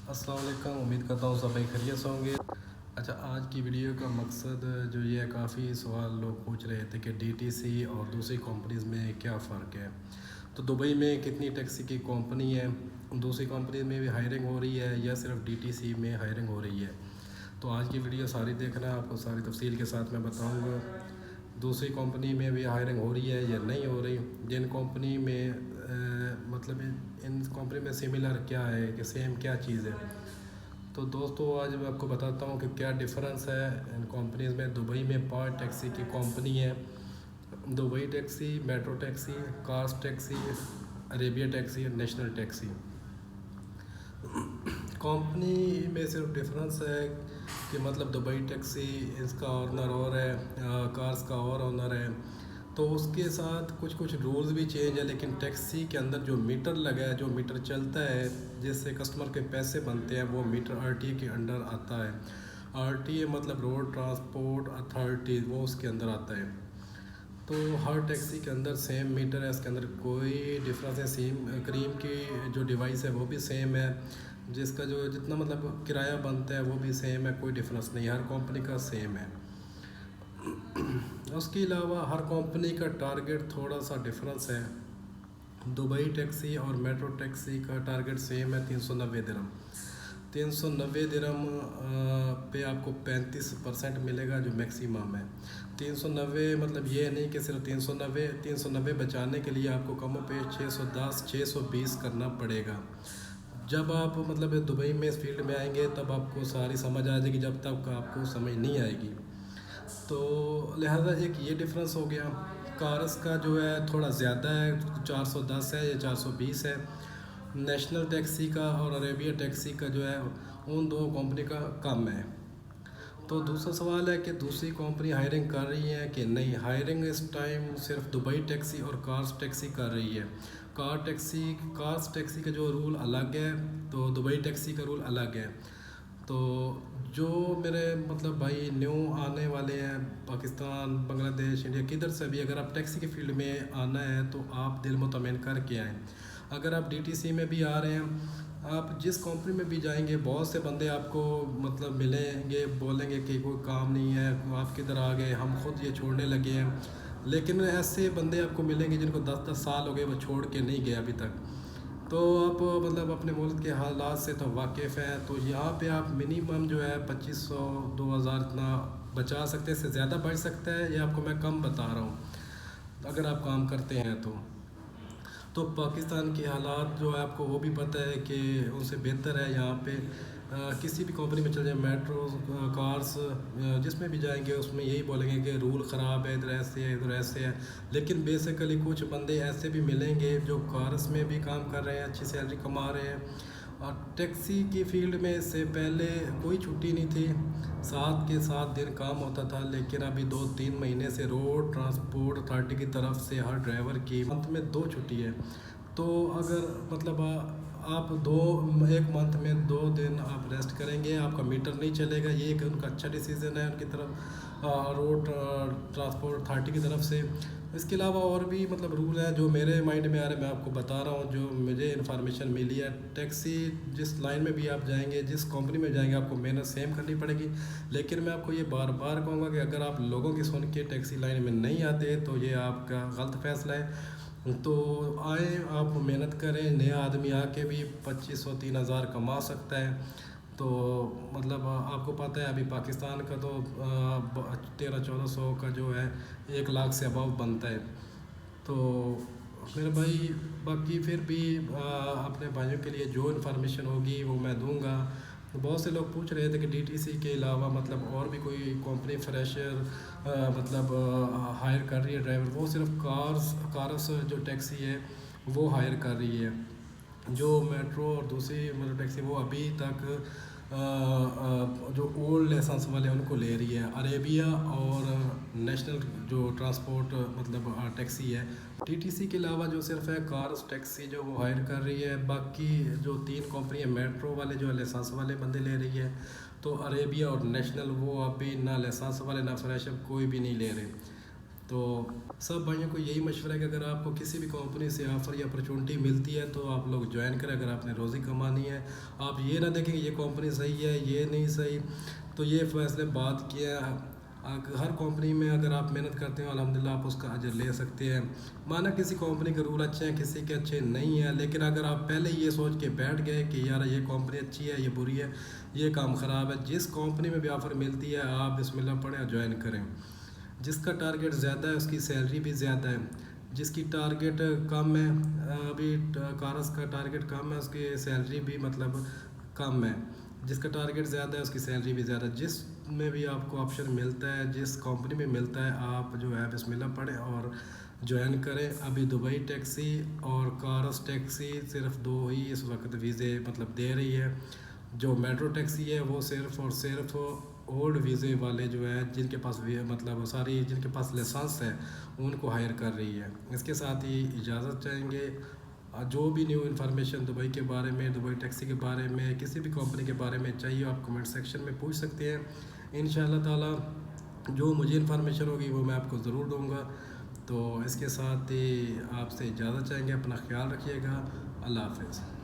अस्सलाम वालेकुम। उम्मीद करता हूँ सब खैरियत से होंगे। अच्छा, आज की वीडियो का मकसद जो ये है, काफ़ी सवाल लोग पूछ रहे थे कि डीटीसी और दूसरी कंपनीज़ में क्या फ़र्क है। तो दुबई में कितनी टैक्सी की कंपनी है, दूसरी कंपनी में भी हायरिंग हो रही है या सिर्फ डीटीसी में हायरिंग हो रही है। तो आज की वीडियो सारी देखना, आपको सारी तफसील के साथ मैं बताऊँगा। दूसरी कंपनी में भी हायरिंग हो रही है या नहीं हो रही, जिन कंपनी में मतलब इन कंपनी में सिमिलर क्या है कि सेम क्या चीज़ है। तो दोस्तों, आज मैं आपको बताता हूँ कि क्या डिफरेंस है इन कंपनीज़ में। दुबई में 5 टैक्सी की कंपनी है। Dubai taxi, metro taxi, cars taxi, Arabia taxi, national taxi. Company में सिर्फ डिफरेंस है कि मतलब दुबई टैक्सी इसका ओनर और है, कार्स का और ओनर है। तो उसके साथ कुछ कुछ रूल्स भी चेंज है, लेकिन टैक्सी के अंदर जो मीटर लगा है, जो मीटर चलता है जिससे कस्टमर के पैसे बनते हैं, वो मीटर आरटीए के अंडर आता है। आरटीए मतलब रोड ट्रांसपोर्ट अथॉरिटी, वो उसके अंदर आता है। तो हर टैक्सी के अंदर सेम मीटर है, इसके अंदर कोई डिफरेंस है। सेम क्रीम की जो डिवाइस है वो भी सेम है, जिसका जो जितना मतलब किराया बनता है वो भी सेम है, कोई डिफरेंस नहीं, हर कंपनी का सेम है। उसके अलावा हर कंपनी का टारगेट थोड़ा सा डिफरेंस है। दुबई टैक्सी और मेट्रो टैक्सी का टारगेट सेम है, 390 दिरहम। 390 दिरहम पे आपको 35% मिलेगा, जो मैक्सिमम है। 390 मतलब ये नहीं कि सिर्फ 390 बचाने के लिए आपको कम पे 610 620 करना पड़ेगा। जब आप मतलब दुबई में इस फील्ड में आएंगे तब आपको सारी समझ आ जाएगी, जब तक आपको समझ नहीं आएगी। तो लिहाजा एक ये डिफरेंस हो गया। कार्स का जो है थोड़ा ज़्यादा है, 410 है या 420 है। नेशनल टैक्सी का और अरेबिया टैक्सी का जो है उन दो कंपनी का कम है। तो दूसरा सवाल है कि दूसरी कंपनी हायरिंग कर रही है कि नहीं। हायरिंग इस टाइम सिर्फ दुबई टैक्सी और कार्स टैक्सी कर रही है। कार्स टैक्सी का जो रूल अलग है, तो दुबई टैक्सी का रूल अलग है। तो जो मेरे मतलब भाई न्यू आने वाले हैं, पाकिस्तान, बांग्लादेश, इंडिया, किधर से भी अगर आप टैक्सी के फील्ड में आना है तो आप दिल मुतमईन करके आएँ। अगर आप डीटीसी में भी आ रहे हैं, आप जिस कंपनी में भी जाएंगे, बहुत से बंदे आपको मतलब मिलेंगे, बोलेंगे कि कोई काम नहीं है, आप किधर आ गए, हम खुद ये छोड़ने लगे हैं। लेकिन ऐसे बंदे आपको मिलेंगे जिनको 10-10 साल हो गए, वो छोड़ के नहीं गए अभी तक। तो आप मतलब अपने मुल्क के हालात से तो वाकिफ़ हैं। तो यहाँ पे आप मिनिमम जो है 2500 2000 इतना बचा सकते हैं, इससे ज़्यादा बढ़ सकता है, ये आपको मैं कम बता रहा हूँ अगर आप काम करते हैं तो पाकिस्तान के हालात जो है आपको वो भी पता है कि उनसे बेहतर है यहाँ पे। किसी भी कंपनी में चले जाए, मेट्रो, कार्स, जिसमें भी जाएंगे उसमें यही बोलेंगे कि रूल ख़राब है, इधर ऐसे है, इधर ऐसे है। लेकिन बेसिकली कुछ बंदे ऐसे भी मिलेंगे जो कार्स में भी काम कर रहे हैं, अच्छी सैलरी कमा रहे हैं। और टैक्सी की फील्ड में इससे पहले कोई छुट्टी नहीं थी, 7 के 7 दिन काम होता था। लेकिन अभी 2-3 महीने से रोड ट्रांसपोर्ट अथॉरिटी की तरफ से हर ड्राइवर की मंथ में 2 छुट्टी है। तो अगर मतलब आप एक मंथ में 2 दिन आप रेस्ट करेंगे, आपका मीटर नहीं चलेगा। ये एक उनका अच्छा डिसीज़न है उनकी तरफ, रोड ट्रांसपोर्ट अथॉरिटी की तरफ से। इसके अलावा और भी मतलब रूल हैं जो मेरे माइंड में आ रहे हैं, मैं आपको बता रहा हूँ जो मुझे इन्फॉर्मेशन मिली है। टैक्सी जिस लाइन में भी आप जाएंगे, जिस कंपनी में जाएंगे, आपको मेहनत सेम करनी पड़ेगी। लेकिन मैं आपको ये बार बार कहूँगा कि अगर आप लोगों की सुन के टैक्सी लाइन में नहीं आते तो ये आपका गलत फैसला है। तो आए, आप मेहनत करें। नया आदमी आके भी 2500-3000 कमा सकता है। तो मतलब आपको पता है अभी पाकिस्तान का तो 1300-1400 का जो है 1 लाख से अबव बनता है। तो मेरे भाई, बाकी फिर भी अपने भाइयों के लिए जो इन्फॉर्मेशन होगी वो मैं दूंगा। तो बहुत से लोग पूछ रहे थे कि डीटीसी के अलावा मतलब और भी कोई कंपनी फ्रेशर मतलब हायर कर रही है ड्राइवर। वो सिर्फ कार्स जो टैक्सी है वो हायर कर रही है। जो मेट्रो और दूसरी मतलब टैक्सी वो अभी तक जो ओल्ड लाइसेंस वाले हैं उनको ले रही है। अरेबिया और नेशनल जो ट्रांसपोर्ट मतलब टैक्सी है। टीटीसी के अलावा जो सिर्फ है कार्स टैक्सी जो वो हायर कर रही है। बाकी जो 3 कंपनी है, मेट्रो वाले जो लाइसेंस वाले बंदे ले रही है। तो अरेबिया और नेशनल वो अभी ना लाइसेंस वाले ना फ्रेशर कोई भी नहीं ले रहे। तो सब भाइयों को यही मशवरा है कि अगर आपको किसी भी कंपनी से ऑफ़र या अपॉर्चुनिटी मिलती है तो आप लोग ज्वाइन करें। अगर आपने रोज़ी कमानी है, आप ये ना देखें कि ये कंपनी सही है ये नहीं सही, तो ये फैसले बाद किया। हर कंपनी में अगर आप मेहनत करते हो अल्हम्दुलिल्लाह आप उसका अजर ले सकते हैं। माना किसी कंपनी के रूल अच्छे हैं किसी के अच्छे नहीं हैं, लेकिन अगर आप पहले ये सोच के बैठ गए कि यार ये कंपनी अच्छी है ये बुरी है ये काम ख़राब है, जिस कंपनी में भी ऑफ़र मिलती है आप बिस्मिल्लाह पढ़ें और ज्वाइन करें। जिसका टारगेट ज़्यादा है उसकी सैलरी भी ज़्यादा है, जिसकी टारगेट कम है, अभी कारस का टारगेट कम है उसकी सैलरी भी मतलब कम है। जिसका टारगेट ज़्यादा है उसकी सैलरी भी ज़्यादा है। जिस में भी आपको ऑप्शन मिलता है जिस कंपनी में मिलता है आप जो है बिस्मिल्लाह पढ़ें और ज्वाइन करें। अभी दुबई टैक्सी और कारस टैक्सी सिर्फ दो ही इस वक्त वीज़े मतलब दे रही है। जो मेट्रो टैक्सी है वो सिर्फ और सिर्फ ओल्ड वीज़े वाले जो है जिनके पास मतलब सारी जिनके पास लाइसेंस है उनको हायर कर रही है। इसके साथ ही इजाज़त चाहेंगे। जो भी न्यू इन्फॉर्मेशन दुबई के बारे में, दुबई टैक्सी के बारे में, किसी भी कंपनी के बारे में चाहिए आप कमेंट सेक्शन में पूछ सकते हैं। इंशाअल्लाह ताला जो मुझे इन्फॉर्मेशन होगी वो मैं आपको ज़रूर दूंगा। तो इसके साथ ही आपसे इजाज़त चाहेंगे। अपना ख्याल रखिएगा। अल्लाह हाफ़िज़।